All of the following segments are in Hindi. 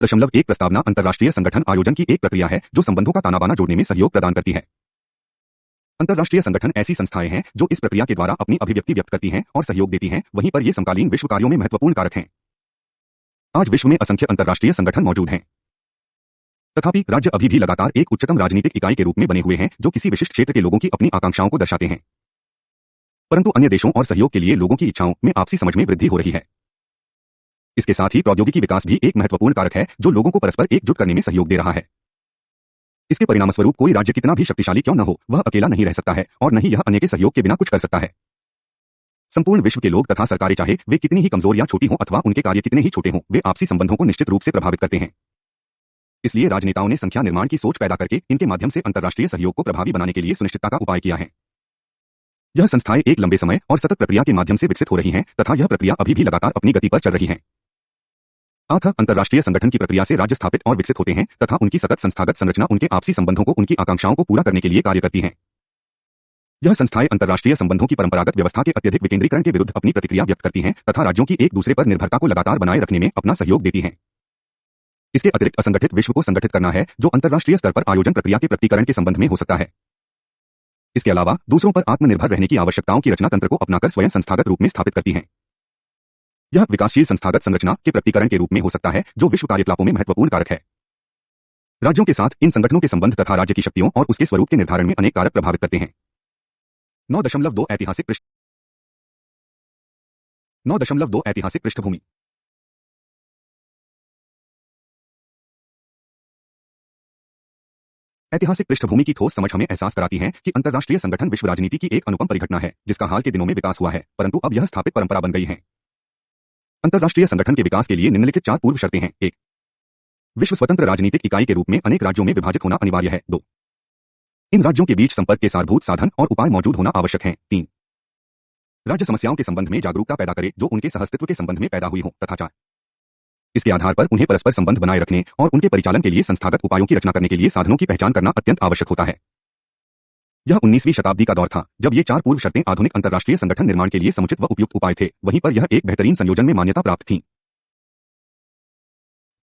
9.1 प्रस्तावना अंतर्राष्ट्रीय संगठन आयोजन की एक प्रक्रिया है जो संबंधों का तानाबाना जोड़ने में सहयोग प्रदान करती है। अंतर्राष्ट्रीय संगठन ऐसी संस्थाएं हैं जो इस प्रक्रिया के द्वारा अपनी अभिव्यक्ति व्यक्त करती हैं और सहयोग देती हैं, वहीं पर ये समकालीन विश्व कार्यों में महत्वपूर्ण कारक हैं। आज विश्व में असंख्य अंतर्राष्ट्रीय संगठन मौजूद हैं, तथापि राज्य अभी भी लगातार एक उच्चतम राजनीतिक इकाई के रूप में बने हुए हैं जो किसी विशिष्ट क्षेत्र के लोगों की अपनी आकांक्षाओं को दर्शाते हैं। परंतु अन्य देशों और सहयोग के लिए लोगों की इच्छाओं में आपसी समझ में वृद्धि हो रही है। इसके साथ ही प्रौद्योगिकी विकास भी एक महत्वपूर्ण कारक है जो लोगों को परस्पर एकजुट करने में सहयोग दे रहा है। इसके परिणामस्वरूप कोई राज्य कितना भी शक्तिशाली क्यों न हो, वह अकेला नहीं रह सकता है और न ही यह अन्य के सहयोग के बिना कुछ कर सकता है। संपूर्ण विश्व के लोग तथा सरकारें, चाहे वे कितनी ही कमजोर या छोटी हों अथवा उनके कार्य कितने ही छोटे हों, वे आपसी संबंधों को निश्चित रूप से प्रभावित करते हैं। इसलिए राजनेताओं ने संख्या निर्माण की सोच पैदा करके इनके माध्यम से अंतर्राष्ट्रीय सहयोग को प्रभावी बनाने के लिए सुनिश्चितता का उपाय किया है। यह संस्थाएं एक लंबे समय और सतत प्रक्रिया के माध्यम से विकसित हो रही हैं तथा यह प्रक्रिया अभी भी लगातार अपनी गति पर चल रही है। अतः अंतर्राष्ट्रीय संगठन की प्रक्रिया से राज्य स्थापित और विकसित होते हैं तथा उनकी सतत संस्थागत संरचना उनके आपसी संबंधों को उनकी आकांक्षाओं को पूरा करने के लिए कार्य करती है। यह संस्थाएं अंतर्राष्ट्रीय संबंधों की परंपरागत व्यवस्था के अत्यधिक विकेंद्रीकरण के विरुद्ध अपनी प्रतिक्रिया व्यक्त करती हैं तथा राज्यों की एक दूसरे पर निर्भरता को लगातार बनाए रखने में अपना सहयोग देती हैं। इसके अतिरिक्त असंगठित विश्व को संगठित करना है जो अंतर्राष्ट्रीय स्तर पर आयोजन प्रक्रिया के प्रकटीकरण के संबंध में हो सकता है। इसके अलावा दूसरों पर आत्मनिर्भर रहने की आवश्यकताओं की रचना तंत्र को अपनाकर स्वयं संस्थागत रूप में स्थापित करती हैं। यह विकासशील संस्थागत संरचना के प्रकटीकरण के रूप में हो सकता है जो विश्व कार्यकलापों में महत्वपूर्ण कारक है। राज्यों के साथ इन संगठनों के संबंध तथा राज्य की शक्तियों और उसके स्वरूप के निर्धारण में अनेक कारक प्रभावित करते हैं। 9.2 ऐतिहासिक पृष्ठभूमि। ऐतिहासिक पृष्ठभूमि की ठोस समझ हमें एहसास कराती है कि अंतर्राष्ट्रीय संगठन विश्व राजनीति की एक अनुपम परिघटना है जिसका हाल के दिनों में विकास हुआ है, परंतु अब यह स्थापित परंपरा बन गई है। अंतर्राष्ट्रीय संगठन के विकास के लिए निम्नलिखित 4 पूर्व शर्तें हैं। 1. विश्व स्वतंत्र राजनीतिक इकाई के रूप में अनेक राज्यों में विभाजित होना अनिवार्य है। 2. इन राज्यों के बीच संपर्क के सारभूत साधन और उपाय मौजूद होना आवश्यक हैं। 3. राज्य समस्याओं के संबंध में जागरूकता पैदा करे जो उनके सहअस्तित्व के संबंध में पैदा हुई हो, तथा 4. इसके आधार पर उन्हें परस्पर संबंध बनाए रखने और उनके परिचालन के लिए संस्थागत उपायों की रचना करने के लिए साधनों की पहचान करना अत्यंत आवश्यक होता है। यह 19वीं शताब्दी का दौर था जब ये 4 पूर्व शर्तें आधुनिक अंतर्राष्ट्रीय संगठन निर्माण के लिए समुचित व उपयुक्त उपाय थे, वहीं पर यह एक बेहतरीन संयोजन में मान्यता प्राप्त थीं।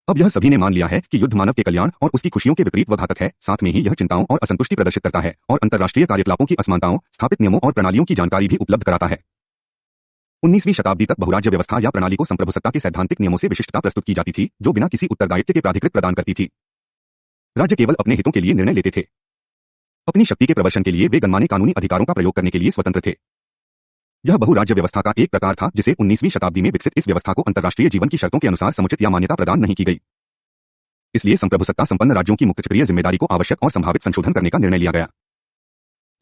अब यह सभी ने मान लिया है कि युद्ध मानव के कल्याण और उसकी खुशियों के विपरीत व घातक है, साथ में ही यह चिंताओं और असंतुष्टि प्रदर्शित करता है और अंतर्राष्ट्रीय कार्यकलापों की असमानताओं, स्थापित नियमों और प्रणालियों की जानकारी भी उपलब्ध कराता है। 19वीं शताब्दी तक बहुराज्य व्यवस्था या प्रणाली को संप्रभुसत्ता के सैद्धांतिक नियमों से विशिष्टता प्रस्तुत की जाती थी जो बिना किसी उत्तरदायित्व के प्राधिकृत प्रदान करती थी। राज्य केवल अपने हितों के लिए निर्णय लेते थे। अपनी शक्ति के प्रदर्शन के लिए वे गणमान्य कानूनी अधिकारों का प्रयोग करने के लिए स्वतंत्र थे। यह बहुराज्य व्यवस्था का एक प्रकार था जिसे 19वीं शताब्दी में विकसित इस व्यवस्था को अंतर्राष्ट्रीय जीवन की शर्तों के अनुसार समुचित या मान्यता प्रदान नहीं की गई। इसलिए संप्रभुसत्ता संपन्न राज्यों की मुक्तचक्रीय जिम्मेदारी को आवश्यक और संभावित संशोधन करने का निर्णय लिया गया।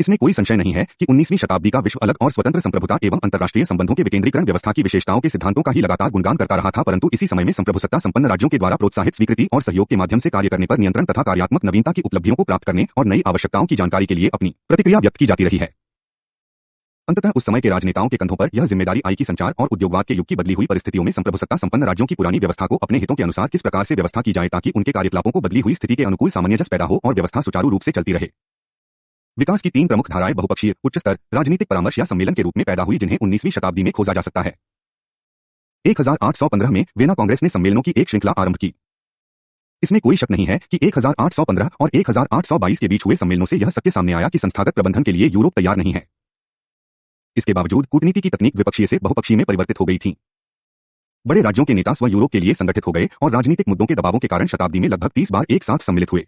इसमें कोई संशय नहीं है कि 19वीं शताब्दी का विश्व अलग और स्वतंत्र संप्रभुता एवं अंतर्राष्ट्रीय संबंधों के विकेंद्रीकरण व्यवस्था की विशेषताओं के सिद्धांतों का ही लगातार गुणगान करता रहा था, परंतु इसी समय में संप्रभुसत्ता संपन्न राज्यों के द्वारा प्रोत्साहित स्वीकृति और सहयोग के माध्यम से कार्य करने पर नियंत्रण तथा कार्यात्मक नवीनता की उपलब्धियों को प्राप्त करने और नई आवश्यकताओं की जानकारी के लिए अपनी प्रतिक्रिया व्यक्त की जाती रही है। अंततः उस समय के राजनेताओं के कंधों पर यह जिम्मेदारी आई कि संचार और उद्योगवाद के युग की बदली हुई परिस्थितियों में संप्रभुसत्ता संपन्न राज्यों की पुरानी व्यवस्था को अपने हितों के अनुसार किस प्रकार से व्यवस्था की जाए ताकि उनके कार्यकलापों को बदली हुई स्थिति के अनुकूल सामंजस्य पैदा हो और व्यवस्था सुचारू रूप से चलती रहे। विकास की 3 प्रमुख धाराएं बहुपक्षीय, उच्च स्तर, राजनीतिक परामर्श या सम्मेलन के रूप में पैदा हुई जिन्हें 19वीं शताब्दी में खोजा जा सकता है। 1815 में वेना कांग्रेस ने सम्मेलनों की एक श्रृंखला आरंभ की। इसमें कोई शक नहीं है कि 1815 और 1822 के बीच हुए सम्मेलनों से यह सत्य सामने आया कि संस्थागत प्रबंधन के लिए यूरोप तैयार नहीं है। इसके बावजूद कूटनीति की तकनीक द्विपक्षीय से बहुपक्षीय में परिवर्तित हो गई थी। बड़े राज्यों के नेता स्व यूरोप के लिए संगठित हो गए और राजनीतिक मुद्दों के दबावों के कारण शताब्दी में लगभग 30 बार एक साथ सम्मिलित हुए।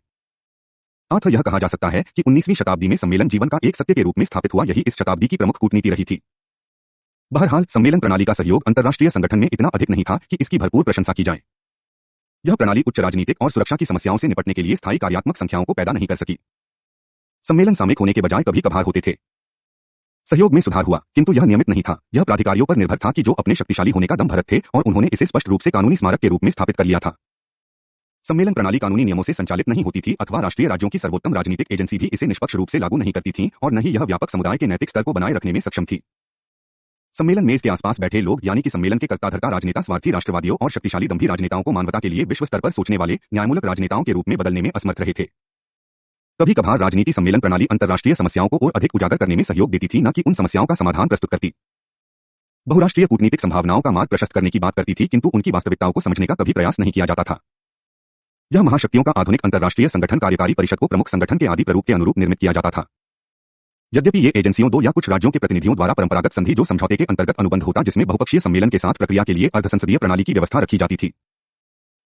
अतः यह कहा जा सकता है कि 19वीं शताब्दी में सम्मेलन जीवन का एक सत्य के रूप में स्थापित हुआ, यही इस शताब्दी की प्रमुख कूटनीति रही थी। बहरहाल सम्मेलन प्रणाली का सहयोग अंतर्राष्ट्रीय संगठन में इतना अधिक नहीं था कि इसकी भरपूर प्रशंसा की जाए। यह प्रणाली उच्च राजनीतिक और सुरक्षा की समस्याओं से निपटने के लिए स्थायी कार्यात्मक संख्याओं को पैदा नहीं कर सकी। सम्मेलन सामयिक होने के बजाय कभी कभार होते थे। सहयोग में सुधार हुआ, किंतु यह नियमित नहीं था। यह प्राधिकारियों पर निर्भर था कि जो अपने शक्तिशाली होने का दम भरत थे और उन्होंने इसे स्पष्ट रूप से कानूनी स्मारक के रूप में स्थापित कर लिया था। सम्मेलन प्रणाली कानूनी नियमों से संचालित नहीं होती थी अथवा राष्ट्रीय राज्यों की सर्वोत्तम राजनीतिक एजेंसी भी इसे निष्पक्ष रूप से लागू नहीं करती थी और न ही यह व्यापक समुदाय के नैतिक स्तर को बनाए रखने में सक्षम थी। सम्मेलन मेज के आसपास बैठे लोग यानी कि सम्मेलन के कर्ताधर्ता राजनेता स्वार्थी राष्ट्रवादियों और शक्तिशाली दम्भी राजनेताओं को मानवता के लिए विश्व स्तर पर सोचने वाले न्यायमूलक राजनेताओं के रूप में बदलने में असमर्थ रहे थे। कभी कभार राजनीति सम्मेलन प्रणाली अंतर्राष्ट्रीय समस्याओं को और अधिक उजागर करने में सहयोग देती थी, न कि उन समस्याओं का समाधान प्रस्तुत करती। बहुराष्ट्रीय कूटनीतिक संभावनाओं का मार्ग प्रशस्त करने की बात करती थी, किंतु उनकी वास्तविकताओं को समझने का कभी प्रयास नहीं किया जाता था। यह महाशक्तियों का आधुनिक अंतर्राष्ट्रीय संगठन कार्यकारी परिषद को प्रमुख संगठन के आदि प्रारूप के अनुरूप निर्मित किया जाता था। यद्यपि ये एजेंसियों दो या कुछ राज्यों के प्रतिनिधियों द्वारा परंपरागत संधि जो समझौते के अंतर्गत अनुबंध होता जिसमें बहुपक्षीय सम्मेलन के साथ प्रक्रिया के लिए अर्धसंसदीय प्रणाली की व्यवस्था रखी जाती थी।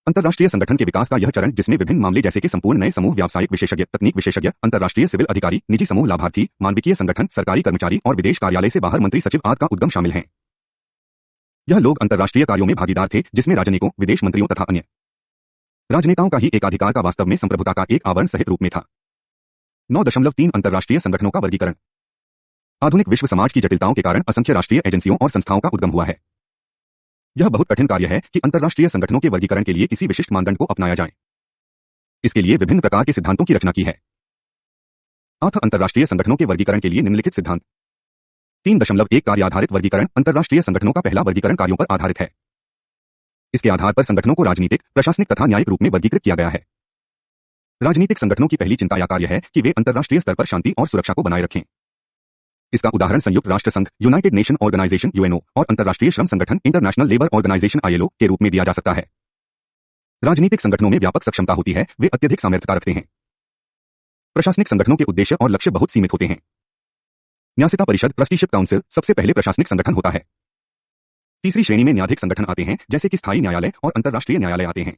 अंतर्राष्ट्रीय संगठन के विकास का यह चरण जिसमें विभिन्न मामले जैसे कि संपूर्ण नए समूह व्यावसायिक विशेषज्ञ तकनीक विशेषज्ञ अंतर्राष्ट्रीय सिविल अधिकारी निजी समूह लाभार्थी मानविकीय संगठन सरकारी कर्मचारी और विदेश कार्यालय से बाहर मंत्री सचिव आदि का उद्गम शामिल है। यह लोग अंतर्राष्ट्रीय कार्यों में भागीदार थे जिसमें राजनयिकों विदेश मंत्रियों तथा अन्य राजनेताओं का ही एकाधिकार का वास्तव में संप्रभुता का एक आवरण सहित रूप में था। 9.3 अंतर्राष्ट्रीय संगठनों का वर्गीकरण। आधुनिक विश्व समाज की जटिलताओं के कारण असंख्य राष्ट्रीय एजेंसियों और संस्थाओं का उद्गम हुआ है। यह बहुत कठिन कार्य है कि अंतर्राष्ट्रीय संगठनों के वर्गीकरण के लिए किसी विशिष्ट मानदंड को अपनाया जाए। इसके लिए विभिन्न प्रकार के सिद्धांतों की रचना की है। अंतर्राष्ट्रीय संगठनों के वर्गीकरण के लिए निम्नलिखित सिद्धांत। 3.1 कार्य आधारित वर्गीकरण। अंतर्राष्ट्रीय संगठनों का पहला वर्गीकरण कार्यों पर आधारित है। इसके आधार पर संगठनों को राजनीतिक, प्रशासनिक तथा न्यायिक रूप में वर्गीकृत किया गया है। राजनीतिक संगठनों की पहली चिंता या कार्य है कि वे अंतर्राष्ट्रीय स्तर पर शांति और सुरक्षा को बनाए रखें। इसका उदाहरण संयुक्त राष्ट्र संघ यूनाइटेड नेशन ऑर्गेनाइजेशन यूएनओ और अंतर्राष्ट्रीय श्रम संगठन इंटरनेशनल लेबर ऑर्गेनाइजेशन आईएलओ के रूप में दिया जा सकता है। राजनीतिक संगठनों में व्यापक सक्षमता होती है, वे अत्यधिक सामर्थ्यता रखते हैं। प्रशासनिक संगठनों के उद्देश्य और लक्ष्य बहुत सीमित होते हैं। न्यायिकता परिषद ट्रस्टीशिप काउंसिल सबसे पहले प्रशासनिक संगठन होता है। तीसरी श्रेणी में न्यायाधिक संगठन आते हैं जैसे कि स्थायी न्यायालय और अंतर्राष्ट्रीय न्यायालय आते हैं।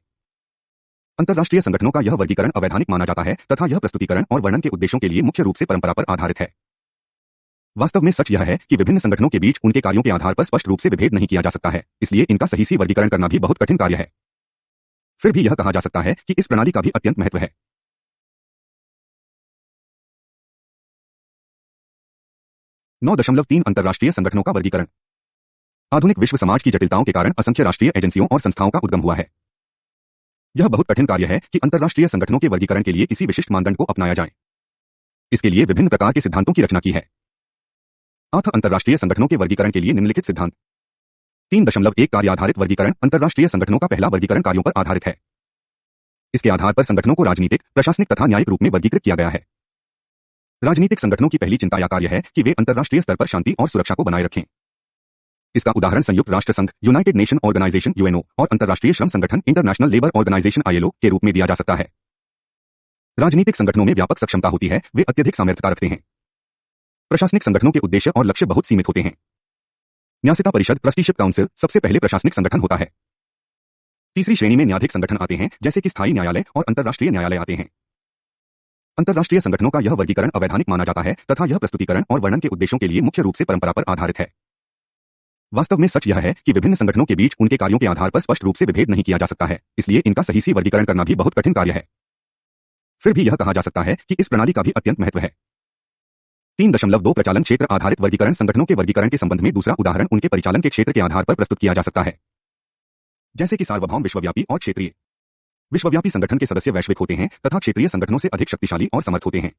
अंतर्राष्ट्रीय संगठनों का यह वर्गीकरण अवैधानिक माना जाता है तथा यह प्रस्तुतिकरण और वर्णन के उद्देश्यों के लिए मुख्य रूप से परंपरा पर आधारित है। वास्तव में सच यह है कि विभिन्न संगठनों के बीच उनके कार्यों के आधार पर स्पष्ट रूप से विभेद नहीं किया जा सकता है, इसलिए इनका सही से वर्गीकरण करना भी बहुत कठिन कार्य है। फिर भी यह कहा जा सकता है कि इस प्रणाली का भी अत्यंत महत्व है। 9.3 अंतर्राष्ट्रीय संगठनों का वर्गीकरण। आधुनिक विश्व समाज की जटिलताओं के कारण असंख्य राष्ट्रीय एजेंसियों और संस्थाओं का उद्गम हुआ है। यह बहुत कठिन कार्य है कि अंतर्राष्ट्रीय संगठनों के वर्गीकरण के लिए किसी विशिष्ट मानदंड को अपनाया जाए। इसके लिए विभिन्न प्रकार के सिद्धांतों की रचना की है। अंतर्राष्ट्रीय संगठनों के वर्गीकरण के लिए निम्नलिखित सिद्धांत। 3.1 कार्य आधारित वर्गीकरण। अंतर्राष्ट्रीय संगठनों का पहला वर्गीकरण कार्यों पर आधारित है। इसके आधार पर संगठनों को राजनीतिक, प्रशासनिक तथा न्यायिक रूप में वर्गीकृत किया गया है। राजनीतिक संगठनों की पहली चिंता या कार्य है कि वे अंतर्राष्ट्रीय स्तर पर शांति और सुरक्षा को बनाए रखें। इसका उदाहरण संयुक्त राष्ट्र संघ यूनाइटेड नेशन ऑर्गेनाइजेशन यूएनओ और अंतर्राष्ट्रीय श्रम संगठन इंटरनेशनल लेबर ऑर्गेनाइजेशन आईएलओ के रूप में दिया जा सकता है। राजनीतिक संगठनों में व्यापक सक्षमता होती है, वे अत्यधिक सामर्थ्यता रखते हैं। प्रशासनिक संगठनों के उद्देश्य और लक्ष्य बहुत सीमित होते हैं। न्यायिकता परिषद ट्रस्टीशिप काउंसिल सबसे पहले प्रशासनिक संगठन होता है। तीसरी श्रेणी में न्यायाधिक संगठन आते हैं जैसे कि स्थायी न्यायालय और अंतर्राष्ट्रीय न्यायालय आते हैं। अंतर्राष्ट्रीय संगठनों का यह वर्गीकरण अवैधानिक माना जाता है तथा यह प्रस्तुतिकरण और वर्णन के उद्देश्यों के लिए मुख्य रूप से परंपरा पर आधारित है। वास्तव में सच यह है कि विभिन्न संगठनों के बीच उनके कार्यों के आधार पर स्पष्ट रूप से विभेद नहीं किया जा सकता है, इसलिए इनका सही से वर्गीकरण करना भी बहुत कठिन कार्य है। फिर भी यह कहा जा सकता है कि इस प्रणाली का भी अत्यंत महत्व है। 3.2 प्रचालन क्षेत्र आधारित वर्गीकरण। संगठनों के वर्गीकरण के संबंध में दूसरा उदाहरण उनके परिचालन के क्षेत्र के आधार पर प्रस्तुत किया जा सकता है, जैसे कि सार्वभौम विश्वव्यापी और क्षेत्रीय। विश्वव्यापी संगठन के सदस्य वैश्विक होते हैं तथा क्षेत्रीय संगठनों से अधिक शक्तिशाली और समर्थ होते हैं।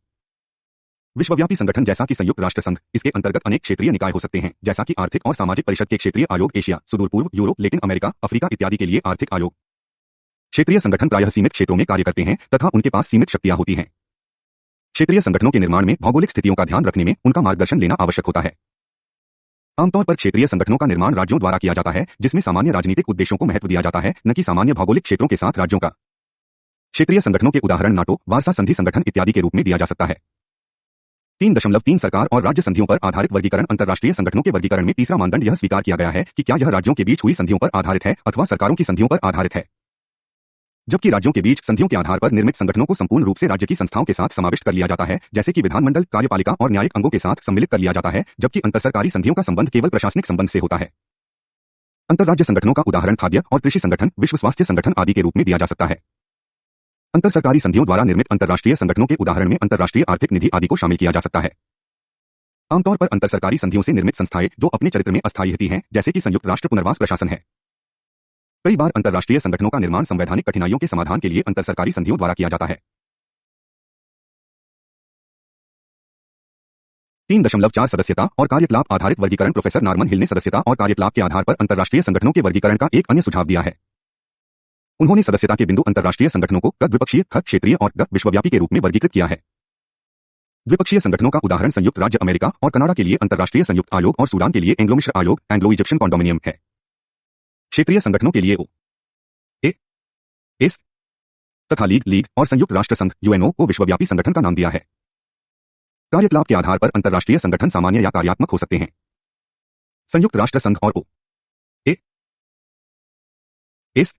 विश्वव्यापी संगठन जैसा कि संयुक्त राष्ट्र संघ, इसके अंतर्गत अनेक क्षेत्रीय निकाय हो सकते हैं जैसा कि आर्थिक और सामाजिक परिषद के क्षेत्रीय आयोग एशिया, सुदूर पूर्व, यूरोप, लेटिन अमेरिका, अफ्रीका इत्यादि के लिए आर्थिक आयोग। क्षेत्रीय संगठन प्रायः सीमित क्षेत्रों में कार्य करते हैं तथा उनके पास सीमित शक्तियां होती हैं। क्षेत्रीय संगठनों के निर्माण में भौगोलिक स्थितियों का ध्यान रखने में उनका मार्गदर्शन लेना आवश्यक होता है। आमतौर पर क्षेत्रीय संगठनों का निर्माण राज्यों द्वारा किया जाता है जिसमें सामान्य राजनीतिक उद्देश्यों को महत्व दिया जाता है, न कि सामान्य भौगोलिक क्षेत्रों के साथ राज्यों का। क्षेत्रीय संगठनों के उदाहरण नाटो, वार्सा संधि संगठन इत्यादि के रूप में दिया जा सकता है। 3.3 सरकार और राज्य संधियों पर आधारित वर्गीकरण। अंतर्राष्ट्रीय संगठनों के वर्गीकरण में तीसरा मानदंड यह स्वीकार किया गया है कि क्या यह राज्यों के बीच हुई संधियों पर आधारित है अथवा सरकारों की संधियों पर आधारित है। जबकि राज्यों के बीच संधियों के आधार पर निर्मित संगठनों को संपूर्ण रूप से राज्य की संस्थाओं के साथ समाविष्ट कर लिया जाता है, जैसे कि विधानमंडल, कार्यपालिका और न्यायिक अंगों के साथ सम्मिलित कर लिया जाता है, जबकि अंतरसरकारी संधियों का संबंध केवल प्रशासनिक संबंध से होता है। अंतर्राज्य संगठनों का उदाहरण खाद्य और कृषि संगठन, विश्व स्वास्थ्य संगठन आदि के रूप में दिया जा सकता है। अंतरसरकारी संधियों द्वारा निर्मित अंतर्राष्ट्रीय संगठनों के उदाहरण में अंतर्राष्ट्रीय आर्थिक निधि आदि को शामिल किया जा सकता है। आमतौर पर अंतरसरकारी संधियों से निर्मित संस्थाएं जो अपने चरित्र में अस्थायी होती हैं, जैसे कि संयुक्त राष्ट्र पुनर्वास प्रशासन है। कई बार अंतर्राष्ट्रीय संगठनों का निर्माण संवैधानिक कठिनाइयों के समाधान के लिए अंतरसरकारी संधियों द्वारा किया जाता है। 3.4 सदस्यता और कार्यकलाप आधारित वर्गीकरण। प्रोफेसर नॉर्मन हिल ने सदस्यता और कार्यकलाप के आधार पर अंतर्राष्ट्रीय संगठनों के वर्गीकरण का एक अन्य सुझाव दिया है। उन्होंने सदस्यता के बिंदु अंतर्राष्ट्रीय संगठनों को क द्विपक्षीय, ख क्षेत्रीय और ग विश्वव्यापी के रूप में वर्गीकृत किया है। द्विपक्षीय संगठनों का उदाहरण संयुक्त राज्य अमेरिका और कनाडा के लिए अंतर्राष्ट्रीय संयुक्त आयोग और सूडान के लिए एंग्लो मिश्र आयोग, एंग्लो इजिप्शियन कॉन्डोमिनियम है। क्षेत्रीय संगठनों के लिए OAS, तथा लीग और संयुक्त राष्ट्र संघ यूएनओ को विश्वव्यापी संगठन का नाम दिया है। कार्यकलाप के आधार पर अंतर्राष्ट्रीय संगठन सामान्य या कार्यात्मक हो सकते हैं। संयुक्त राष्ट्र संघ और OAS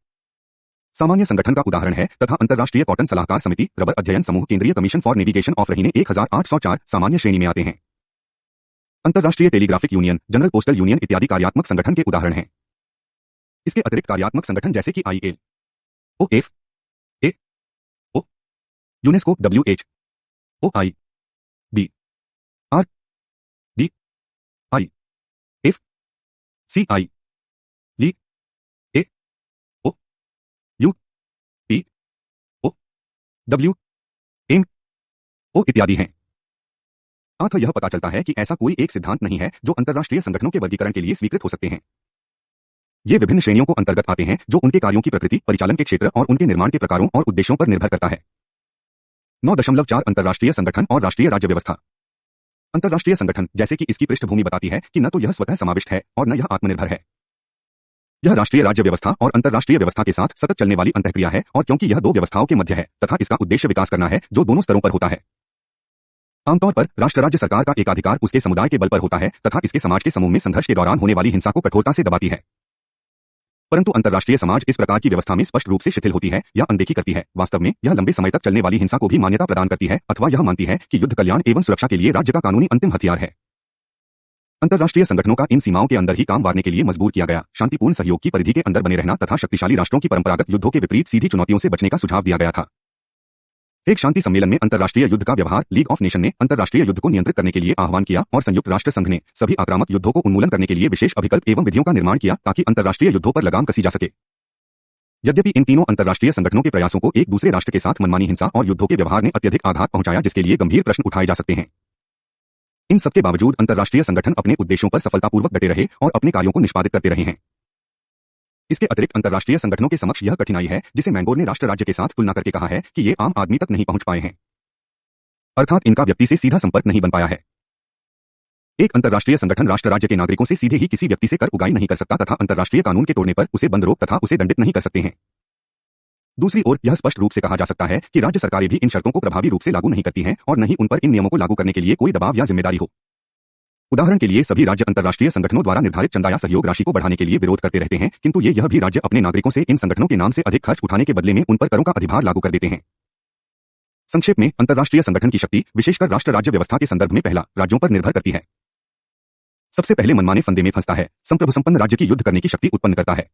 सामान्य संगठन का उदाहरण है तथा अंतर्राष्ट्रीय कॉटन सलाहकार समिति, रबर अध्ययन समूह, केंद्रीय कमीशन फॉर नेविगेशन ऑफ रहीने 1804 सामान्य श्रेणी में आते हैं। अंतर्राष्ट्रीय telegraphic union, general postal union इत्यादि कार्यात्मक संगठन के उदाहरण हैं। इसके अतिरिक्त कार्यात्मक संगठन जैसे कि ILO, FAO, UNESCO, WHO, OIB, RDI, FCI, LEAO, UPO, WMO इत्यादि हैं। अतः यह पता चलता है कि ऐसा कोई एक सिद्धांत नहीं है जो अंतर्राष्ट्रीय संगठनों के वर्गीकरण के लिए स्वीकृत हो सकते हैं। ये विभिन्न श्रेणियों को अंतर्गत आते हैं जो उनके कार्यों की प्रकृति, परिचालन के क्षेत्र और उनके निर्माण के प्रकारों और उद्देश्यों पर निर्भर करता है। 9.4 अंतर्राष्ट्रीय संगठन और राष्ट्रीय राज्य व्यवस्था। अंतर्राष्ट्रीय संगठन जैसे कि इसकी पृष्ठभूमि बताती है कि न तो यह स्वतः समाविष्ट है और न यह आत्मनिर्भर है। यह राष्ट्रीय राज्य व्यवस्था और अंतर्राष्ट्रीय व्यवस्था के साथ सतत चलने वाली अंतःक्रिया है और क्योंकि यह दो व्यवस्थाओं के मध्य है तथा इसका उद्देश्य विकास करना है जो दोनों स्तरों पर होता है। आमतौर पर राष्ट्र राज्य सरकार का एकाधिकार उसके समुदाय के बल पर होता है तथा इसके समाज के समूह में संघर्ष के दौरान होने वाली हिंसा को कठोरता से दबाती है। परंतु अंतर्राष्ट्रीय समाज इस प्रकार की व्यवस्था में स्पष्ट रूप से शिथिल होती है या अनदेखी करती है। वास्तव में यह लंबे समय तक चलने वाली हिंसा को भी मान्यता प्रदान करती है अथवा यह मानती है कि युद्ध कल्याण एवं सुरक्षा के लिए राज्य का कानूनी अंतिम हथियार है। अंतर्राष्ट्रीय संगठनों का इन सीमाओं के अंदर ही काम वारने के लिए मजबूर किया गया, शांतिपूर्ण सहयोग की परिधि के अंदर बने रहना तथा शक्तिशाली राष्ट्रों की परंपरागत युद्धों के विपरीत सीधी चुनौतियों से बचने का सुझाव दिया गया था। एक शांति सम्मेलन में अंतर्राष्ट्रीय युद्ध का व्यवहार लीग ऑफ नेशन ने अंतर्राष्ट्रीय युद्ध को नियंत्रित करने के लिए आह्वान किया और संयुक्त राष्ट्र संघ ने सभी आक्रामक युद्धों को उन्मूलन करने के लिए विशेष अभिकल्प एवं विधियों का निर्माण किया ताकि अंतर्राष्ट्रीय युद्धों पर लगाम कसी जा सके। यद्यपि इन तीनों अंतर्राष्ट्रीय संगठनों के प्रयासों को एक दूसरे राष्ट्र के साथ मनमानी हिंसा और युद्धों के व्यवहार ने अत्यधिक आघात पहुंचाया जिसके लिए गंभीर प्रश्न उठाए जा सकते हैं। इन सबके बावजूद अंतर्राष्ट्रीय संगठन अपने उद्देश्यों पर सफलतापूर्वक डटे रहे और अपने कार्यों को निष्पादित करते रहे हैं। इसके अतिरिक्त अंतर्राष्ट्रीय संगठनों के समक्ष यह कठिनाई है जिसे मैंगोर ने राष्ट्र राज्य के साथ तुलना करके कहा है कि ये आम आदमी तक नहीं पहुंच पाए हैं, अर्थात इनका व्यक्ति से सीधा संपर्क नहीं बन पाया है। एक अंतर्राष्ट्रीय संगठन राष्ट्र राज्य के नागरिकों से सीधे ही किसी व्यक्ति से कर उगाही नहीं कर सकता तथा अंतर्राष्ट्रीय कानून के तोड़ने पर उसे बंद रोक तथा उसे दंडित नहीं कर सकते हैं। दूसरी ओर यह स्पष्ट रूप से कहा जा सकता है कि राज्य सरकारें भी इन शर्तों को प्रभावी रूप से लागू नहीं करती हैं और न ही उन पर इन नियमों को लागू करने के लिए कोई दबाव या जिम्मेदारी हो। उदाहरण के लिए सभी राज्य अंतर्राष्ट्रीय संगठनों द्वारा निर्धारित चंदा या सहयोग राशि को बढ़ाने के लिए विरोध करते रहते हैं, किंतु यह भी राज्य अपने नागरिकों से इन संगठनों के नाम से अधिक खर्च उठाने के बदले में उन पर करों का अधिभार लागू कर देते हैं। संक्षेप में अंतर्राष्ट्रीय संगठन की शक्ति विशेषकर राष्ट्र राज्य व्यवस्था के संदर्भ में पहला राज्यों पर निर्भर करती है। सबसे पहले मनमाने फंदे में फंसता है, संप्रभु संपन्न राज्य की युद्ध करने की शक्ति उत्पन्न करता है।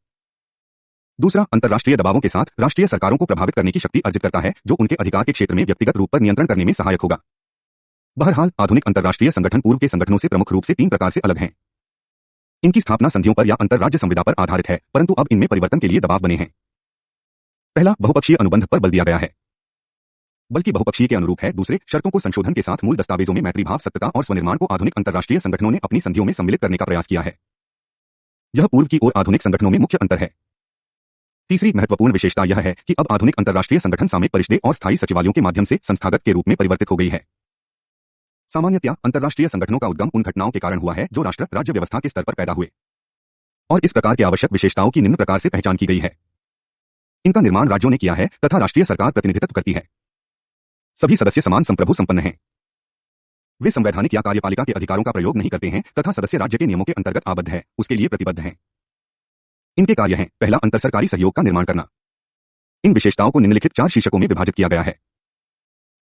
दूसरा, अंतर्राष्ट्रीय दबावों के साथ राष्ट्रीय सरकारों को प्रभावित करने की शक्ति अर्जित करता है जो उनके अधिकार के क्षेत्र में व्यक्तिगत रूप पर नियंत्रण करने में सहायक होगा। बहरहाल आधुनिक अंतर्राष्ट्रीय संगठन पूर्व के संगठनों से प्रमुख रूप से 3 प्रकार से अलग हैं। इनकी स्थापना संधियों पर या अंतर्राज्य संविदा पर आधारित है, परंतु अब इनमें परिवर्तन के लिए दबाव बने हैं। पहला, बहुपक्षीय अनुबंध पर बल दिया गया है, बल्कि बहुपक्षीय के अनुरूप है। दूसरे, शर्तों को संशोधन के साथ मूल दस्तावेजों में मैत्रीभाव, सत्यता और स्वनिर्माण को आधुनिक अंतर्राष्ट्रीय संगठनों ने अपनी संधियों में सम्मिलित करने का प्रयास किया है। यह पूर्व की ओर आधुनिक संगठनों में मुख्य अंतर है। तीसरी महत्वपूर्ण विशेषता यह है कि अब आधुनिक अंतर्राष्ट्रीय संगठन सामयिक परिषदें और स्थायी सचिवालयों के माध्यम से संस्थागत के रूप में परिवर्तित हो गई है। सामान्यतया अंतर्राष्ट्रीय संगठनों का उद्गम उन घटनाओं के कारण हुआ है जो राष्ट्र राज्य व्यवस्था के स्तर पर पैदा हुए और इस प्रकार के आवश्यक विशेषताओं की निम्न प्रकार से पहचान की गई है। इनका निर्माण राज्यों ने किया है तथा राष्ट्रीय सरकार प्रतिनिधित्व करती है। सभी सदस्य समान संप्रभु संपन्न हैं। वे संवैधानिक या कार्यपालिका के अधिकारों का प्रयोग नहीं करते हैं तथा सदस्य राज्य के नियमों के अंतर्गत आबद्ध है, उसके लिए प्रतिबद्ध हैं। इनके कार्य हैं, पहला, अंतरसरकारी सहयोग का निर्माण करना। इन विशेषताओं को निम्नलिखित 4 शीर्षकों में विभाजित किया गया है।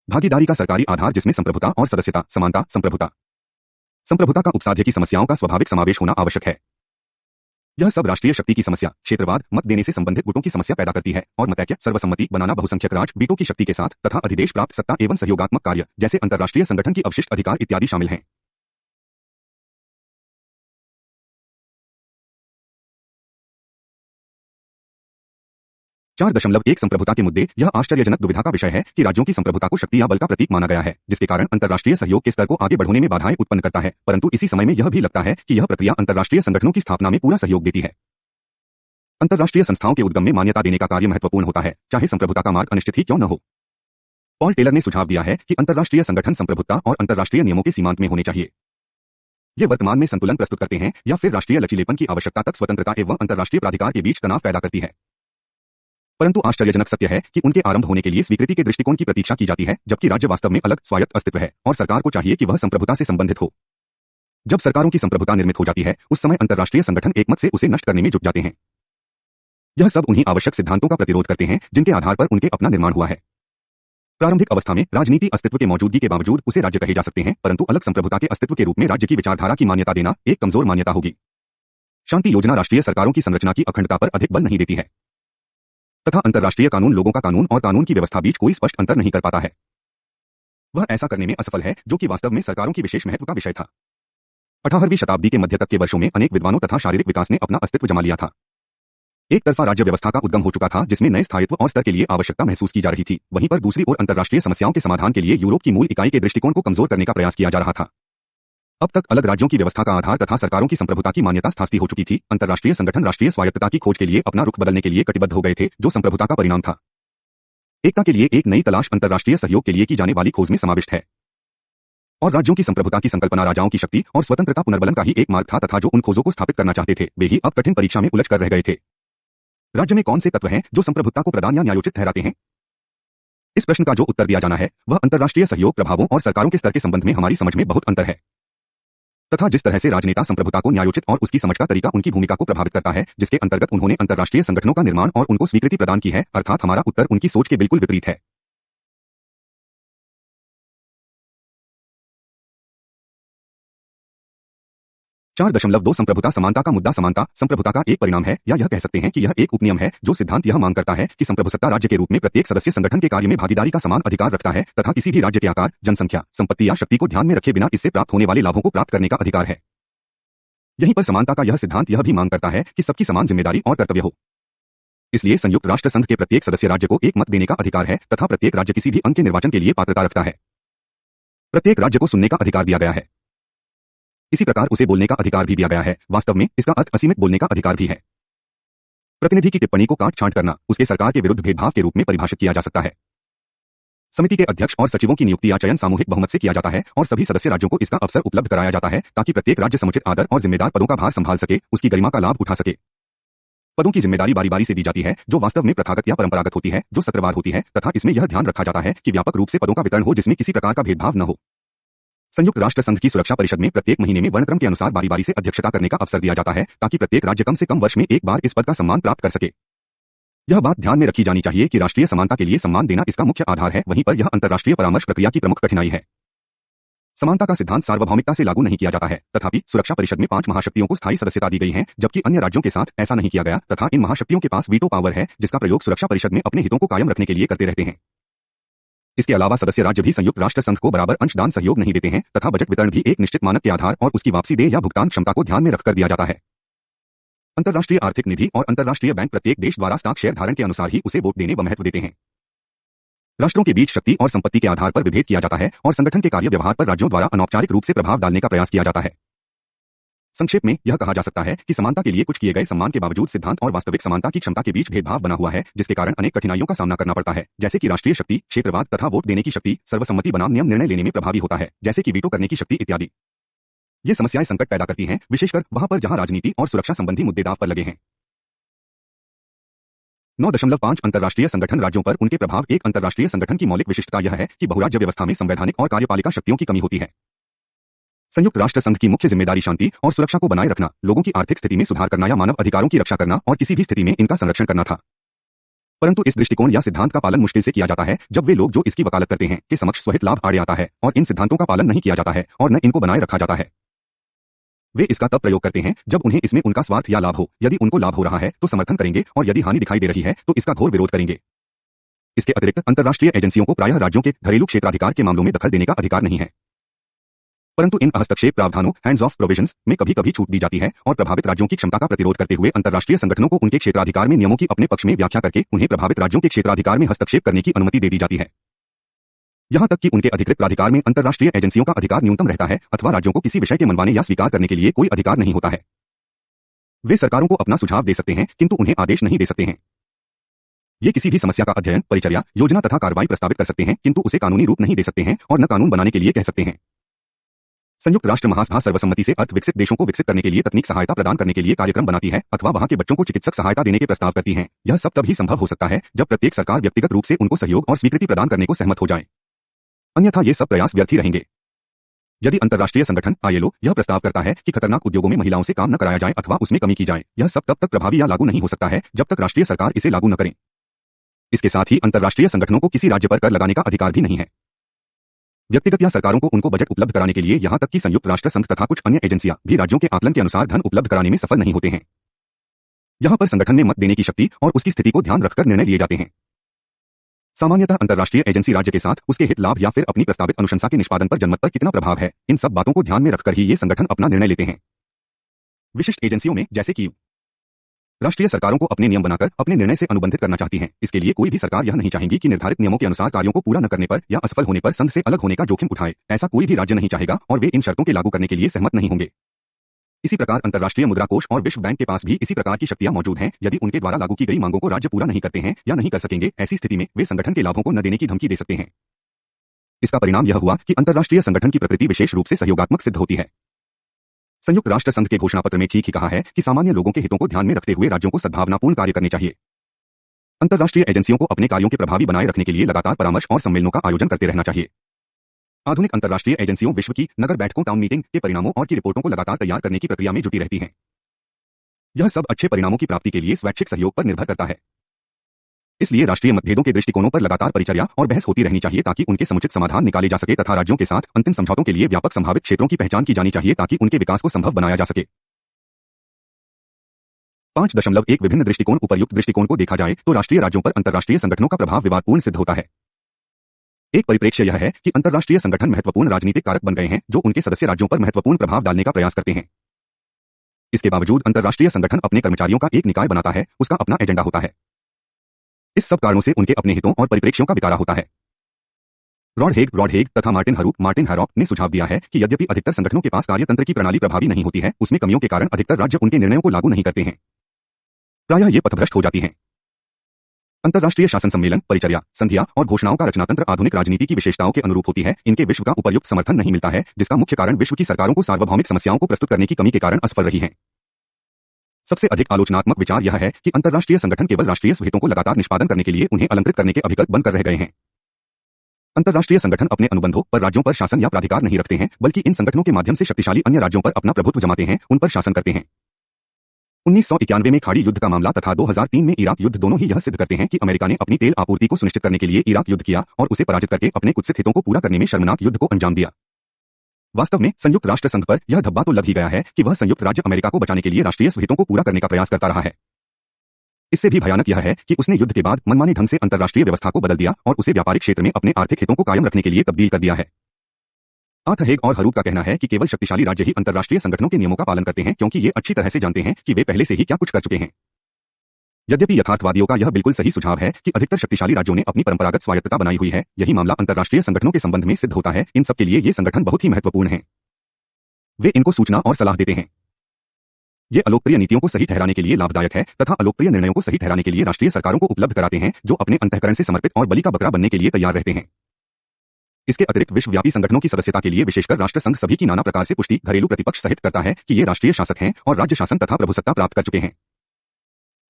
भागीदारी का सरकारी आधार जिसमें संप्रभुता और सदस्यता, समानता, संप्रभुता का उपसाध्य की समस्याओं का स्वाभाविक समावेश होना आवश्यक है। यह सब राष्ट्रीय शक्ति की समस्या, क्षेत्रवाद, मत देने से संबंधित गुटों की समस्या पैदा करती है और मतैक्य, सर्वसम्मति बनाना, बहुसंख्यक राज, वीटो की शक्ति के साथ तथा अधिदेश प्राप्त सत्ता एवं सहयोगात्मक कार्य जैसे अंतर्राष्ट्रीय संगठन की अवशिष्ट अधिकार इत्यादि शामिल हैं। 4.1 संप्रभुता के मुद्दे। यह आश्चर्यजनक दुविधा का विषय है कि राज्यों की संप्रभुता को शक्ति या बल का प्रतीक माना गया है, जिसके कारण अंतर्राष्ट्रीय सहयोग के स्तर को आगे बढ़ने में बाधाएं उत्पन्न करता है, परंतु इसी समय में यह भी लगता है कि यह प्रक्रिया अंतर्राष्ट्रीय संगठनों की स्थापना में पूरा सहयोग देती है। अंतर्राष्ट्रीय संस्थाओं के उद्गम में मान्यता देने का कार्य महत्वपूर्ण होता है, चाहे संप्रभुता का मार्ग अनिश्चित ही क्यों न हो। पॉल टेलर ने सुझाव दिया है कि अंतर्राष्ट्रीय संगठन संप्रभुता और अंतर्राष्ट्रीय नियमों के सीमांत में होने चाहिए। ये वर्तमान में संतुलन प्रस्तुत करते हैं या फिर राष्ट्रीय लचीलेपन की आवश्यकता तक स्वतंत्रता एवं अंतर्राष्ट्रीय प्राधिकार के बीच तनाव पैदा करती है। परंतु आश्चर्यजनक सत्य है कि उनके आरंभ होने के लिए स्वीकृति के दृष्टिकोण की प्रतीक्षा की जाती है, जबकि राज्य वास्तव में अलग स्वायत्त अस्तित्व है और सरकार को चाहिए कि वह संप्रभुता से संबंधित हो। जब सरकारों की संप्रभुता निर्मित हो जाती है, उस समय अंतर्राष्ट्रीय संगठन एकमत से उसे नष्ट करने में जुट जाते हैं। यह सब उन्हीं आवश्यक सिद्धांतों का प्रतिरोध करते हैं जिनके आधार पर उनके अपना निर्माण हुआ है। प्रारंभिक अवस्था में राजनीति अस्तित्व के मौजूदगी के बावजूद उसे राज्य कहे जा सकते हैं, परंतु अलग संप्रभुता के अस्तित्व के रूप में राज्य की विचारधारा की मान्यता देना एक कमजोर मान्यता होगी। शांति योजना राष्ट्रीय सरकारों की संरचना की अखंडता पर अधिक बल नहीं देती है तथा अंतर्राष्ट्रीय कानून लोगों का कानून और कानून की व्यवस्था बीच कोई स्पष्ट अंतर नहीं कर पाता है। वह ऐसा करने में असफल है, जो कि वास्तव में सरकारों की विशेष महत्व का विषय था। 18वीं शताब्दी के मध्य तक के वर्षों में अनेक विद्वानों तथा शारीरिक विकास ने अपना अस्तित्व जमा लिया था। एक तरफा राज्य व्यवस्था का उद्गम हो चुका था, जिसमें नए स्थायित्व और स्तर के लिए आवश्यकता महसूस की जा रही थी। वहीं पर दूसरी ओर अंतर्राष्ट्रीय समस्याओं के समाधान के लिए यूरोप की मूल इकाई के दृष्टिकोण को कमजोर करने का प्रयास किया जा रहा था। अब तक अलग राज्यों की व्यवस्था का आधार तथा सरकारों की संप्रभुता की मान्यता स्थापित हो चुकी थी। अंतर्राष्ट्रीय संगठन राष्ट्रीय स्वायत्तता की खोज के लिए अपना रुख बदलने के लिए कटिबद्ध हो गए थे, जो संप्रभुता का परिणाम था। एकता के लिए एक नई तलाश अंतर्राष्ट्रीय सहयोग के लिए की जाने वाली खोज में समाविष्ट है। और राज्यों की संप्रभुता की संकल्पना राजाओं की शक्ति और स्वतंत्रता पुनर्बलन का ही एक मार्ग था तथा जो उन खोजों को स्थापित करना चाहते थे, वे ही अब कठिन परीक्षा में उलझ कर रह गए थे। राज्य में कौन से तत्व हैं जो संप्रभुता को प्रदान या न्यायोचित ठहराते हैं? इस प्रश्न का जो उत्तर दिया जाना है, वह अंतर्राष्ट्रीय सहयोग प्रभावों और सरकारों के स्तर के संबंध में हमारी समझ में बहुत अंतर है तथा जिस तरह से राजनेता संप्रभुता को न्यायोचित और उसकी समझ का तरीका उनकी भूमिका को प्रभावित करता है, जिसके अंतर्गत उन्होंने अंतर्राष्ट्रीय संगठनों का निर्माण और उनको स्वीकृति प्रदान की है, अर्थात हमारा उत्तर उनकी सोच के बिल्कुल विपरीत है। 4.2 संप्रभुता समानता का मुद्दा समानता संप्रभुता का एक परिणाम है, या यह कह सकते हैं कि यह एक उपनियम है जो सिद्धांत यह मांग करता है कि संप्रभुसत्ता राज्य के रूप में प्रत्येक सदस्य संगठन के कार्य में भागीदारी का समान अधिकार रखता है तथा किसी भी राज्य के आकार, जनसंख्या, संपत्ति या शक्ति को ध्यान में रखे बिना इससे प्राप्त होने वाले लाभों को प्राप्त करने का अधिकार है। यहीं पर समानता का यह सिद्धांत यह भी मांग करता है कि सबकी समान जिम्मेदारी और कर्तव्य हो। इसलिए संयुक्त राष्ट्र संघ के प्रत्येक सदस्य राज्य को एक मत देने का अधिकार है तथा प्रत्येक राज्य किसी भी अंग के निर्वाचन के लिए पात्रता रखता है। प्रत्येक राज्य को सुनने का अधिकार दिया गया है। इसी प्रकार उसे बोलने का अधिकार भी दिया गया है। वास्तव में इसका अर्थ असीमित बोलने का अधिकार भी है। प्रतिनिधि की टिप्पणी को काट छांट करना उसके सरकार के विरुद्ध भेदभाव के रूप में परिभाषित किया जा सकता है। समिति के अध्यक्ष और सचिवों की नियुक्ति या चयन सामूहिक बहुमत से किया जाता है और सभी सदस्य राज्यों को इसका अवसर उपलब्ध कराया जाता है ताकि प्रत्येक राज्य समुचित आदर और जिम्मेदार पदों का भार संभाल सके, उसकी गरिमा का लाभ उठा सके। पदों की जिम्मेदारी बारी बारी से दी जाती है, जो वास्तव में प्रथागत या परंपरागत होती है, जो सत्रवार होती है तथा इसमें यह ध्यान रखा जाता है कि व्यापक रूप से पदों का वितरण हो जिसमें किसी प्रकार का भेदभाव न हो। संयुक्त राष्ट्र संघ की सुरक्षा परिषद में प्रत्येक महीने में वर्णक्रम के अनुसार बारी बारी से अध्यक्षता करने का अवसर दिया जाता है ताकि प्रत्येक राज्य कम से कम वर्ष में एक बार इस पद का सम्मान प्राप्त कर सके। यह बात ध्यान में रखी जानी चाहिए कि राष्ट्रीय समानता के लिए सम्मान देना इसका मुख्य आधार है, वहीं पर यह अंतर्राष्ट्रीय परामर्श प्रक्रिया की प्रमुख कठिनाई है। समानता का सिद्धांत सार्वभौमिकता से लागू नहीं किया जाता है, तथापि सुरक्षा परिषद में 5 महाशक्तियों को स्थायी सदस्यता दी गई है, जबकि अन्य राज्यों के साथ ऐसा नहीं किया गया तथा इन महाशक्तियों के पास वीटो पावर है, जिसका प्रयोग सुरक्षा परिषद में अपने हितों को कायम रखने के लिए करते रहते हैं। इसके अलावा सदस्य राज्य भी संयुक्त राष्ट्र संघ को बराबर अंशदान सहयोग नहीं देते हैं तथा बजट वितरण भी एक निश्चित मानक के आधार और उसकी वापसी देय या भुगतान क्षमता को ध्यान में रखकर दिया जाता है। अंतर्राष्ट्रीय आर्थिक निधि और अंतर्राष्ट्रीय बैंक प्रत्येक देश द्वारा स्टॉक शेयर धारण के अनुसार ही उसे वोट देने व महत्व देते हैं। राष्ट्रों के बीच शक्ति और संपत्ति के आधार पर विभेद किया जाता है और संगठन के कार्य व्यवहार पर राज्यों द्वारा अनौपचारिक रूप से प्रभाव डालने का प्रयास किया जाता है। संक्षेप में यह कहा जा सकता है कि समानता के लिए कुछ किए गए सम्मान के बावजूद सिद्धांत और वास्तविक समानता की क्षमता के बीच भेदभाव बना हुआ है, जिसके कारण अनेक कठिनाइयों का सामना करना पड़ता है, जैसे कि राष्ट्रीय शक्ति, क्षेत्रवाद तथा वोट देने की शक्ति, सर्वसम्मति बनाम नियम निर्णय लेने में प्रभावी होता है, जैसे कि वीटो करने की शक्ति इत्यादि। ये समस्याएं संकट पैदा करती हैं, विशेषकर वहां पर जहां राजनीति और सुरक्षा संबंधी मुद्दे दांव पर लगे हैं। 9.5 अंतर्राष्ट्रीय संगठन राज्यों पर उनके प्रभाव। एक अंतर्राष्ट्रीय संगठन की मौलिक विशिष्टता यह है कि बहुराज्य व्यवस्था में संवैधानिक और कार्यपालिका शक्तियों की कमी होती है। संयुक्त राष्ट्र संघ की मुख्य जिम्मेदारी शांति और सुरक्षा को बनाए रखना, लोगों की आर्थिक स्थिति में सुधार करना या मानव अधिकारों की रक्षा करना और किसी भी स्थिति में इनका संरक्षण करना था। परंतु इस दृष्टिकोण या सिद्धांत का पालन मुश्किल से किया जाता है जब वे लोग जो इसकी वकालत करते हैं के समक्ष स्वहित लाभ आड़े आता है और इन सिद्धांतों का पालन नहीं किया जाता है और न इनको बनाए रखा जाता है। वे इसका तब प्रयोग करते हैं जब उन्हें इसमें उनका स्वार्थ या लाभ हो। यदि उनको लाभ हो रहा है तो समर्थन करेंगे और यदि हानि दिखाई दे रही है तो इसका घोर विरोध करेंगे। इसके अतिरिक्त अंतर्राष्ट्रीय एजेंसियों को प्रायः राज्यों के घरेलू क्षेत्राधिकार के मामलों में दखल देने का अधिकार नहीं है, परंतु इन हस्तक्षेप प्रावधानों हैंड्स ऑफ प्रोविजंस में कभी कभी छूट दी जाती है और प्रभावित राज्यों की क्षमता का प्रतिरोध करते हुए अंतर्राष्ट्रीय संगठनों को उनके क्षेत्राधिकार में नियमों की अपने पक्ष में व्याख्या करके उन्हें प्रभावित राज्यों के क्षेत्राधिकार में हस्तक्षेप करने की अनुमति दे दी जाती है। यहां तक कि उनके अधिकृत प्राधिकार में अंतर्राष्ट्रीय एजेंसियों का अधिकार न्यूनतम रहता है अथवा राज्यों को किसी विषय के मनवाने या स्वीकार करने के लिए कोई अधिकार नहीं होता है। वे सरकारों को अपना सुझाव दे सकते हैं किंतु उन्हें आदेश नहीं दे सकते हैं। ये किसी भी समस्या का अध्ययन, परिचर्या, योजना तथा कार्रवाई प्रस्तावित कर सकते हैं किंतु उसे कानूनी रूप नहीं दे सकते हैं और न कानून बनाने के लिए कह सकते हैं। संयुक्त राष्ट्र महासभा सर्वसम्मति से अर्थ विकसित देशों को विकसित करने के लिए तकनीक सहायता प्रदान करने के लिए कार्यक्रम बनाती है अथवा वहां के बच्चों को चिकित्सक सहायता देने के प्रस्ताव करती है। यह सब तभी संभव हो सकता है जब प्रत्येक सरकार व्यक्तिगत रूप से उनको सहयोग और स्वीकृति प्रदान करने को सहमत हो जाए, अन्यथा ये सब प्रयास व्यर्थ ही रहेंगे। यदि अंतर्राष्ट्रीय संगठन ILO यह प्रस्ताव करता है कि खतरनाक उद्योगों में महिलाओं से काम न कराया जाए अथवा उसमें कमी की जाए, यह सब तब तक प्रभावी या लागू नहीं हो सकता है जब तक राष्ट्रीय सरकार इसे लागू न करे। इसके साथ ही अंतर्राष्ट्रीय संगठनों को किसी राज्य पर कर लगाने का अधिकार भी नहीं है। व्यक्तिगत या सरकारों को उनको बजट उपलब्ध कराने के लिए यहां तक कि संयुक्त राष्ट्र संघ तथा कुछ अन्य एजेंसियां भी राज्यों के आकलन के अनुसार धन उपलब्ध कराने में सफल नहीं होते हैं। यहां पर संगठन में मत देने की शक्ति और उसकी स्थिति को ध्यान रखकर निर्णय लिए जाते हैं। सामान्यतः अंतर्राष्ट्रीय एजेंसी राज्य के साथ उसके हित लाभ या फिर अपनी प्रस्तावित अनुशंसा के निष्पादन पर जनमत पर कितना प्रभाव है, इन सब बातों को ध्यान में रखकर ही ये संगठन अपना निर्णय लेते हैं। विशिष्ट एजेंसियों में जैसे कि राष्ट्रीय सरकारों को अपने नियम बनाकर अपने निर्णय से अनुबंधित करना चाहती हैं। इसके लिए कोई भी सरकार यह नहीं चाहेगी कि निर्धारित नियमों के अनुसार कार्यों को पूरा न करने पर या असफल होने पर संघ से अलग होने का जोखिम उठाए। ऐसा कोई भी राज्य नहीं चाहेगा और वे इन शर्तों के लागू करने के लिए सहमत नहीं होंगे। इसी प्रकार अंतर्राष्ट्रीय मुद्रा कोष और विश्व बैंक के पास भी इसी प्रकार की शक्तियां मौजूद हैं। यदि उनके द्वारा लागू की गई मांगों को राज्य पूरा नहीं करते हैं या नहीं कर सकेंगे, ऐसी स्थिति में वे संगठन के लाभों को न देने की धमकी दे सकते हैं। इसका परिणाम यह हुआ कि अंतर्राष्ट्रीय संगठन की प्रकृति विशेष रूप से सहयोगात्मक सिद्ध होती है। संयुक्त राष्ट्र संघ के घोषणा पत्र में ठीक ही कहा है कि सामान्य लोगों के हितों को ध्यान में रखते हुए राज्यों को सद्भावनापूर्ण कार्य करने चाहिए। अंतर्राष्ट्रीय एजेंसियों को अपने कार्यों के प्रभावी बनाए रखने के लिए लगातार परामर्श और सम्मेलनों का आयोजन करते रहना चाहिए। आधुनिक अंतर्राष्ट्रीय एजेंसियों विश्व की नगर बैठकों टाउन मीटिंग के परिणामों और की रिपोर्टों को लगातार तैयार करने की प्रक्रिया में जुटी रहती हैं। यह सब अच्छे परिणामों की प्राप्ति के लिए स्वैच्छिक सहयोग पर निर्भर करता है। इसलिए राष्ट्रीय मतभेदों के दृष्टिकोणों पर लगातार परिचर्या और बहस होती रहनी चाहिए ताकि उनके समुचित समाधान निकाले जा सके तथा राज्यों के साथ अंतिम समझौतों के लिए व्यापक संभावित क्षेत्रों की पहचान की जानी चाहिए ताकि उनके विकास को संभव बनाया जा सके। 5.1 विभिन्न दृष्टिकोण। उपर्युक्त दृष्टिकोण को देखा जाए तो राष्ट्रीय राज्यों पर अंतर्राष्ट्रीय संगठनों का प्रभाव विवादपूर्ण सिद्ध होता है। एक परिप्रेक्ष्य यह है कि अंतर्राष्ट्रीय संगठन महत्वपूर्ण राजनीतिक कारक बन गए हैं जो उनके सदस्य राज्यों पर महत्वपूर्ण प्रभाव डालने का प्रयास करते हैं। इसके बावजूद अंतर्राष्ट्रीय संगठन अपने कर्मचारियों का एक निकाय बनाता है, उसका अपना एजेंडा होता है। इस सब कारणों से उनके अपने हितों और परिप्रेक्ष्यों का बिकारा होता है। रॉड हेग तथा मार्टिन हैरॉक ने सुझाव दिया है कि यद्यपि अधिकतर संगठनों के पास कार्यतंत्र की प्रणाली प्रभावी नहीं होती है, उसमें कमियों के कारण अधिकतर राज्य उनके निर्णयों को लागू नहीं करते हैं। प्रायः ये पथभ्रष्ट हो जाती हैं। अंतर्राष्ट्रीय शासन सम्मेलन, परिचर्या, संधियां और घोषणाओं का रचनातंत्र आधुनिक राजनीति की विशेषताओं के अनुरूप होती है। इनके विश्व का उपयुक्त समर्थन नहीं मिलता है, जिसका मुख्य कारण विश्व की सरकारों को सार्वभौमिक समस्याओं को प्रस्तुत करने की कमी के कारण असफल रही है। सबसे अधिक आलोचनात्मक विचार यह है कि अंतर्राष्ट्रीय संगठन केवल राष्ट्रीय हितों को लगातार निष्पादन करने के लिए उन्हें अलंकृत करने के अभिकल्प बनकर रह गए हैं। अंतर्राष्ट्रीय संगठन अपने अनुबंधों पर राज्यों पर शासन या प्राधिकार नहीं रखते हैं, बल्कि इन संगठनों के माध्यम से शक्तिशाली अन्य राज्यों पर अपना प्रभुत्व जमाते हैं, उन पर शासन करते हैं। 1991 में खाड़ी युद्ध का मामला तथा 2003 में इराक युद्ध दोनों ही यह सिद्ध करते हैं कि अमेरिका ने अपनी तेल आपूर्ति को सुनिश्चित करने के लिए इराक युद्ध किया और उसे पराजित करके अपने कुत्सित हितों को पूरा करने में शर्मनाक युद्ध को अंजाम दिया। वास्तव में संयुक्त राष्ट्र संघ पर यह धब्बा तो लग ही गया है कि वह संयुक्त राज्य अमेरिका को बचाने के लिए राष्ट्रीय हितों को पूरा करने का प्रयास करता रहा है। इससे भी भयानक यह है कि उसने युद्ध के बाद मनमाने ढंग से अंतर्राष्ट्रीय व्यवस्था को बदल दिया और उसे व्यापारिक क्षेत्र में अपने आर्थिक हितों को कायम रखने के लिए तब्दील कर दिया है। आर्थर हेग और हरूप का कहना है कि केवल शक्तिशाली राज्य ही अंतर्राष्ट्रीय संगठनों के नियमों का पालन करते हैं, क्योंकि ये अच्छी तरह से जानते हैं कि वे पहले से ही क्या कुछ कर चुके हैं। यद्यपि यथार्थवादियों का यह बिल्कुल सही सुझाव है कि अधिकतर शक्तिशाली राज्यों ने अपनी परंपरागत स्वायत्तता बनाई हुई है, यही मामला अंतर्राष्ट्रीय संगठनों के संबंध में सिद्ध होता है। इन सब के लिए ये संगठन बहुत ही महत्वपूर्ण हैं। वे इनको सूचना और सलाह देते हैं। ये अलोकप्रिय नीतियों को सही ठहराने के लिए लाभदायक है तथा अलोकप्रिय निर्णयों को सही ठहराने के लिए राष्ट्रीय सरकारों को उपलब्ध कराते हैं, जो अपने अंतःकरण से समर्पित और बलि का बकरा बनने के लिए तैयार रहते हैं। इसके अतिरिक्त विश्वव्यापी संगठनों की सदस्यता के लिए विशेषकर राष्ट्र संघ सभी की नाना प्रकार से पुष्टि घरेलू प्रतिपक्ष सहित करता है कि ये राष्ट्रीय शासक हैं और राज्य शासन तथा प्रभुसत्ता प्राप्त कर चुके हैं।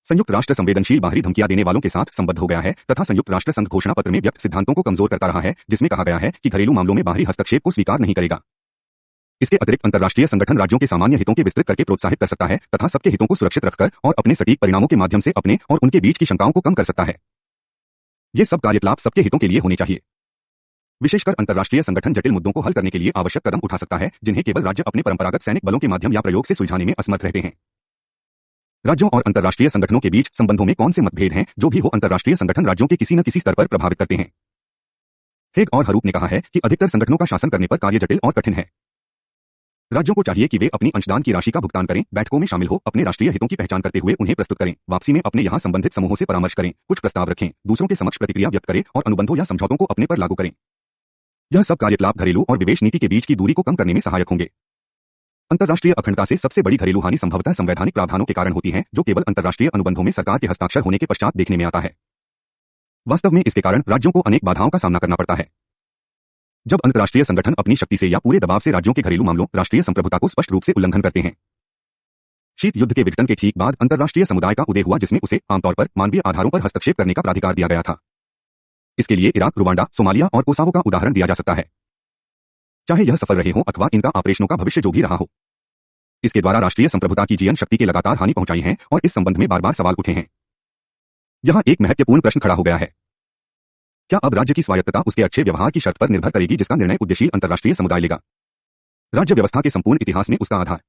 संयुक्त राष्ट्र संवेदनशील बाहरी धमकियां देने वालों के साथ संबद्ध हो गया है तथा संयुक्त राष्ट्र संघ घोषणा पत्र में व्यक्त सिद्धांतों को कमजोर करता रहा है, जिसमें कहा गया है कि घरेलू मामलों में बाहरी हस्तक्षेप को स्वीकार नहीं करेगा। इसके अतिरिक्त अंतर्राष्ट्रीय संगठन राज्यों के सामान्य हितों के विस्तृत करके प्रोत्साहित कर सकता है तथा सबके हितों को सुरक्षित रखकर और अपने सटीक परिणामों के माध्यम से अपने और उनके बीच की शंकाओं को कम कर सकता है। ये सब कार्यकलाप सबके हितों के लिए होने चाहिए। विशेषकर अंतर्राष्ट्रीय संगठन जटिल मुद्दों को हल करने के लिए आवश्यक कदम उठा सकता है, जिन्हें केवल राज्य अपने परंपरागत सैनिक बलों के माध्यम या प्रयोग से सुलझाने में असमर्थ रहते हैं। राज्यों और अंतर्राष्ट्रीय संगठनों के बीच संबंधों में कौन से मतभेद हैं, जो भी हो अंतर्राष्ट्रीय संगठन राज्यों के किसी न किसी स्तर पर प्रभावित करते हैं। हेग और हरूप ने कहा है कि अधिकतर संगठनों का शासन करने पर कार्य जटिल और कठिन है। राज्यों को चाहिए कि वे अपनी अंशदान की राशि का भुगतान करें, बैठकों में शामिल हो, अपने राष्ट्रीय हितों की पहचान करते हुए उन्हें प्रस्तुत करें, वापसी में अपने यहाँ संबंधित समूहों से परामर्श करें, कुछ प्रस्ताव रखें, दूसरों के समक्ष प्रतिक्रिया व्यक्त करें और अनुबंधों या समझौतों को अपने पर लागू करें। यह सब कार्यकलाप घरेलू और विदेश नीति के बीच की दूरी को कम करने में सहायक होंगे। अंतर्राष्ट्रीय अखंडता से सबसे बड़ी घरेलू हानि संभवतः संवैधानिक प्रावधानों के कारण होती है, जो केवल अंतर्राष्ट्रीय अनुबंधों में सरकार के हस्ताक्षर होने के पश्चात देखने में आता है। वास्तव में इसके कारण राज्यों को अनेक बाधाओं का सामना करना पड़ता है। जब अंतर्राष्ट्रीय संगठन अपनी शक्ति से या पूरे दबाव से राज्यों के घरेलू मामलों राष्ट्रीय संप्रभुता को स्पष्ट रूप से उल्लंघन करते हैं। शीत युद्ध के विघटन के ठीक बाद अंतर्राष्ट्रीय समुदाय का उदय हुआ जिसमें उसे आमतौर पर मानवीय आधारों पर हस्तक्षेप करने का प्राधिकार दिया गया था। इसके लिए इराक, रुवांडा, सोमालिया और कोसावो का उदाहरण दिया जा सकता है। चाहे यह सफल रहे हो अथवा इनका ऑपरेशनों का भविष्य जो भी रहा हो, इसके द्वारा राष्ट्रीय संप्रभुता की जीवन शक्ति के लगातार हानि पहुंचाई है और इस संबंध में बार बार सवाल उठे हैं। यहां एक महत्वपूर्ण प्रश्न खड़ा हो गया है, क्या अब राज्य की स्वायत्तता उसके अच्छे व्यवहार की शर्त पर निर्भर करेगी जिसका निर्णय उद्देशील अंतर्राष्ट्रीय समुदाय लेगा? राज्य व्यवस्था के संपूर्ण इतिहास में उसका आधार